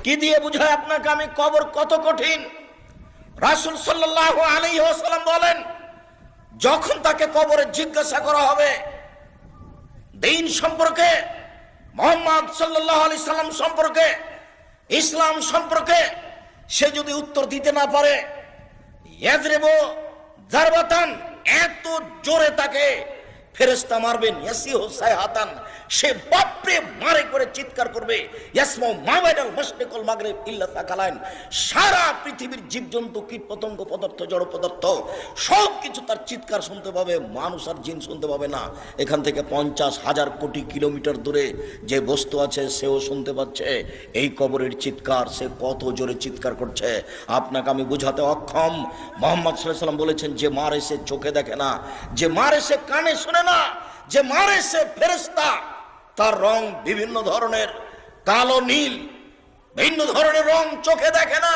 কি দিয়ে বুঝায় আপনাকে আমি কবর কত কঠিন? রাসূল সাল্লাল্লাহু আলাইহি ওয়াসাল্লাম বলেন, যখন তাকে কবরে জিজ্ঞাসা করা হবে দ্বীন সম্পর্কে, মুহাম্মদ সাল্লাল্লাহু আলাইহি সাল্লাম সম্পর্কে, ইসলাম সম্পর্কে, সে যদি উত্তর দিতে না পারে, ইয়াজরিবু জারবাতান, এত জোরে তাকে ফেরেশতা মারবেন, ইয়াসিহু সাইহাতান, সে বাপরে মারে করে চিৎকার করবে, ইয়াসমু মা বাইনাল মাশরিক ওয়াল মাগরিব ইল্লা সাকালাইন, সারা পৃথিবীর জীবজন্তু, কীটপতঙ্গ, পদার্থ, জড় পদার্থ সব কিছু তার চিৎকার শুনতে পাবে, মানুষ আর জিন শুনতে পাবে না। এখান থেকে 50,000 কোটি কিলোমিটার দূরে যে বস্তু আছে সেও শুনতে পাচ্ছে এই কবরের চিৎকার। সে কত জোরে চিৎকার করছে আপনাকে আমি বুঝাতে অক্ষম। মুহাম্মদ সাল্লাল্লাহু আলাইহি ওয়াসাল্লাম বলেছেন, যে মারে সে চোখে দেখে না, যে মারে সে কানে শুনে না, যে মারে সে ফেরেশতা, তার রং বিভিন্ন ধরনের, কালো নীল, ভিন্ন ধরনের রং, চোখে দেখে না,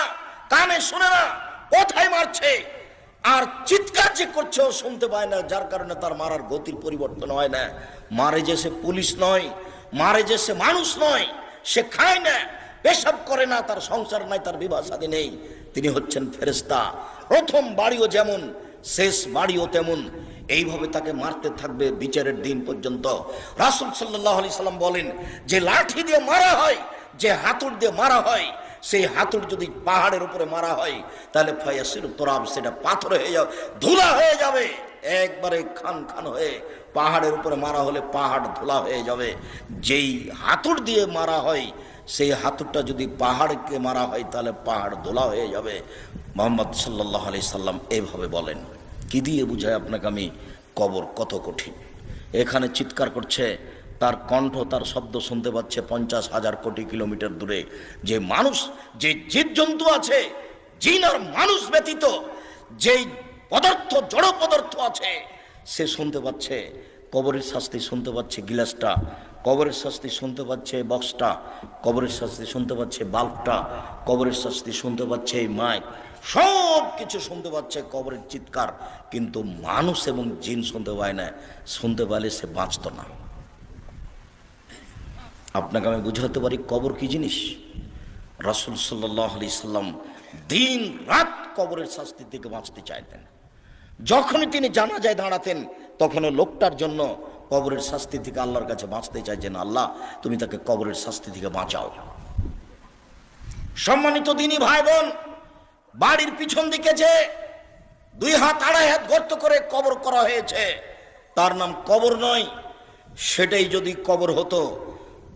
কানে শুনে না, কোথায় মারছে আর চিৎকার যে করছে ও শুনতে পায় না, যার কারণে তার মারার গতির পরিবর্তন হয় না। মারে যে সে পুলিশ নয়, মারে যে সে মানুষ নয়, সে খায় না, পেশাব করে না, তার সংসার নাই, তার বিবাহ শাদী নেই, তিনি হচ্ছেন ফেরেশতা। প্রথম বাড়িও যেমন, শেষ বাড়িও তেমন, এইভাবে তাকে মারতে থাকবে বিচারের দিন পর্যন্ত। রাসূল সাল্লাল্লাহু আলাইহি সাল্লাম বলেন, যে লাঠি দিয়ে মারা হয়, যে হাতুড় দিয়ে মারা হয়, সেই হাতুড় যদি পাহাড়ের উপরে মারা হয় তাহলে ফায়াসির তুরাব, সেটা পাথর হয়ে যাবে, ধুলা হয়ে যাবে, একবারে খান খান হয়ে। পাহাড়ের উপরে মারা হলে পাহাড় ধুলা হয়ে যাবে। যেই হাতুড় দিয়ে মারা হয়, সেই হাতুড়টা যদি পাহাড়কে মারা হয় তাহলে পাহাড় ধুলা হয়ে যাবে। মুহাম্মদ সাল্লাল্লাহু আলাইহি সাল্লাম এইভাবে বলেন। কি দিয়ে বুঝায় আপনাকে আমি কবর কত কঠিন? এখানে চিৎকার করছে, তার কণ্ঠ, তার শব্দ শুনতে পাচ্ছে 50,000 কোটি কিলোমিটার দূরে। যে মানুষ, যে জীবজন্তু আছে, জিন আর মানুষ ব্যতীত যেই পদার্থ, জড় পদার্থ আছে, সে শুনতে পাচ্ছে কবরের শাস্তি, শুনতে পাচ্ছে গিলাসটা, কবরের শাস্তি শুনতে পাচ্ছে বক্সটা, কবরের শাস্তি শুনতে পাচ্ছে বাল্বটা, কবরের শাস্তি শুনতে পাচ্ছে এই মাইক, সব কিছু শুনতে পাচ্ছে কবরের চিৎকার। কিন্তু মানুষ এবং জিন শুনতে পায় না। শুনতে পাইলে সে বাঁচত না। আপনাকে আমি বুঝাতে পারি কবর কি জিনিস। রাসূল সাল্লাল্লাহু আলাইহি সাল্লাম দিন রাত কবরের শাস্তি থেকে বাঁচতে চাইতেন। যখনই তিনি জানাজায় দাঁড়াতেন, তখন লোকটার জন্য কবরের শাস্তি থেকে আল্লাহর কাছে বাঁচতে চাইছেন, আল্লাহ তুমি তাকে কবরের শাস্তি থেকে বাঁচাও। সম্মানিত দিনী ভাই বোন, বাড়ির পিছন দিকে যে 2 হাত 2.5 হাত গর্ত করে কবর করা হয়েছে, তার নাম কবর নয়। সেটাই যদি কবর হতো,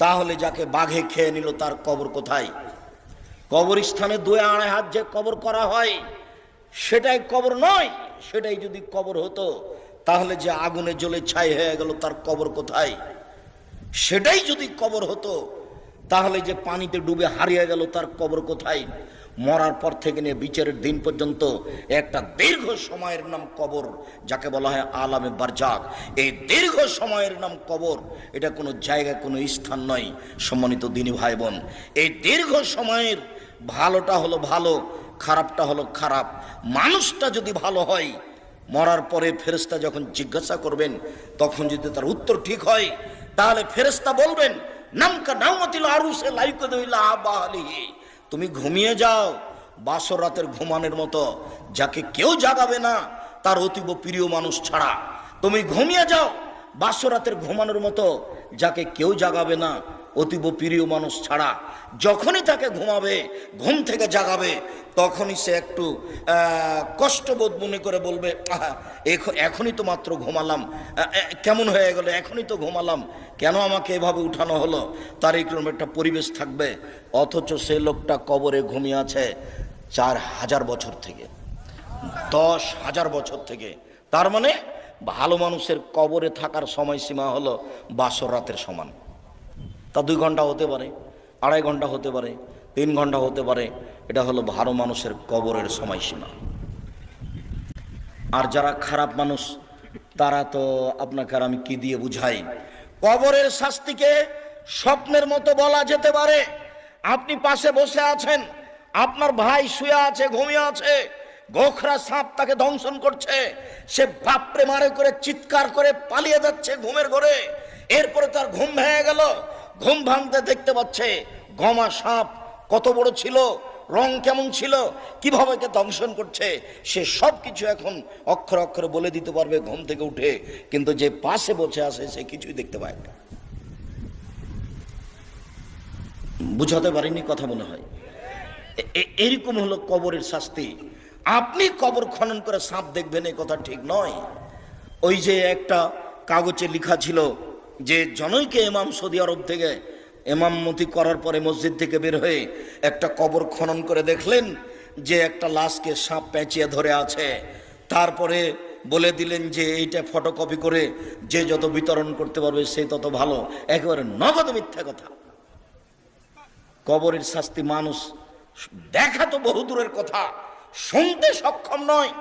তাহলে যাকে বাঘে খেয়ে নিল তার কবর কোথায়? কবরস্থানে 2-2.5 হাত যে কবর করা হয়, সেটাই কবর নয়। সেটাই যদি কবর হতো, তাহলে যে আগুনে জ্বলে ছাই হয়ে গেল তার কবর কোথায়? সেটাই যদি কবর হতো, তাহলে যে পানিতে ডুবে হারিয়ে গেল তার কবর কোথায়? মরার পর থেকে নিয়ে বিচারের দিন পর্যন্ত একটা দীর্ঘ সময়ের নাম কবর, যাকে বলা হয় আলামে বারজাক। এই দীর্ঘ সময়ের নাম কবর। এটা কোনো জায়গা, কোনো স্থান নয়। সম্মানিত দিনী ভাই বোন, এই দীর্ঘ সময়ের ভালোটা হলো ভালো, খারাপটা হলো খারাপ। মানুষটা যদি ভালো হয়, মরার পরে ফেরেশতা যখন জিজ্ঞাসা করবেন, তখন যদি তার উত্তর ঠিক হয়, তাহলে ফেরেশতা বলবেন, নামকা নাওমাতিল আরুসে লাইকুদুল্লাহ আবালিহি, তুমি ঘুমিয়ে যাও বাসর রাতের ঘুমানোর মতো, যাকে কেউ জাগাবে না তার অতীব প্রিয় মানুষ ছাড়া। তুমি ঘুমিয়ে যাও বাসর রাতের ঘুমানোর মতো, যাকে কেউ জাগাবে না অতীব প্রিয় মানুষ ছাড়া। যখনই তাকে ঘুমাবে, ঘুম থেকে জাগাবে, তখনই সে একটু কষ্টবোধ মনে করে বলবে, এখনই তো মাত্র ঘুমালাম, কেমন হয়ে গেল, এখনই তো ঘুমালাম, কেন আমাকে এভাবে উঠানো হলো? তার এইরকম একটা পরিবেশ থাকবে। অথচ সে লোকটা কবরে ঘুমিয়ে আছে 4,000 বছর থেকে, 10,000 বছর থেকে। তার মানে ভালো মানুষের কবরে থাকার সময়সীমা হলো বাসর রাতের সমান। তা 2 ঘন্টা হতে পারে, 2.5 ঘন্টা হতে পারে, 3 ঘন্টা হতে পারে। এটা হলো ভালো মানুষের কবরের সময়সীমা। আর যারা খারাপ মানুষ, তারা তো আপনাকে আর আমি কি দিয়ে বুঝাই। কবরের শাস্তিকে স্বপ্নের মতো বলা যেতে পারে। আপনি পাশে বসে আছেন, আপনার ভাই শুয়ে আছে, ঘুমিয়ে আছে, গোখরা সাপ তাকে দংশন করছে, সে বাপরে মারে করে চিৎকার করে পালিয়ে যাচ্ছে ঘুমের ঘরে। এরপরে তার ঘুম ভেঙে গেল, ঘুম ভাঙতে দেখতে পাচ্ছে গমা সাপ কত বড় ছিল, রং কেমন ছিল, কিভাবে কে দংশন করছে, সে সব কিছু এখন অক্ষরে অক্ষরে বলে দিতে পারবে ঘুম থেকে উঠে। কিন্তু যে পাশে বসে আছে সে কিছুই দেখতে পায় না। বুঝাতে পারিনি কথা মনে হয়। এরকম হলো কবরের শাস্তি। আপনি কবর খনন করে সাপ দেখবেন এই কথা ঠিক নয়। ওই যে একটা কাগজে লেখা ছিল যে জনৈকে ইমাম সৌদি আরব থেকে ইমামতি করার পরে মসজিদ থেকে বের হয়ে একটা কবর খনন করে দেখলেন যে একটা লাশকে সাপ পেঁচিয়ে ধরে আছে। তারপরে বলে দিলেন যে এইটা ফটোকপি করে যে যত বিতরণ করতে পারবে সে তত ভালো। একেবারে নগদ মিথ্যা কথা। কবরের শাস্তি মানুষ দেখা তো বহু দূরের কথা, শুনতে সক্ষম নয়।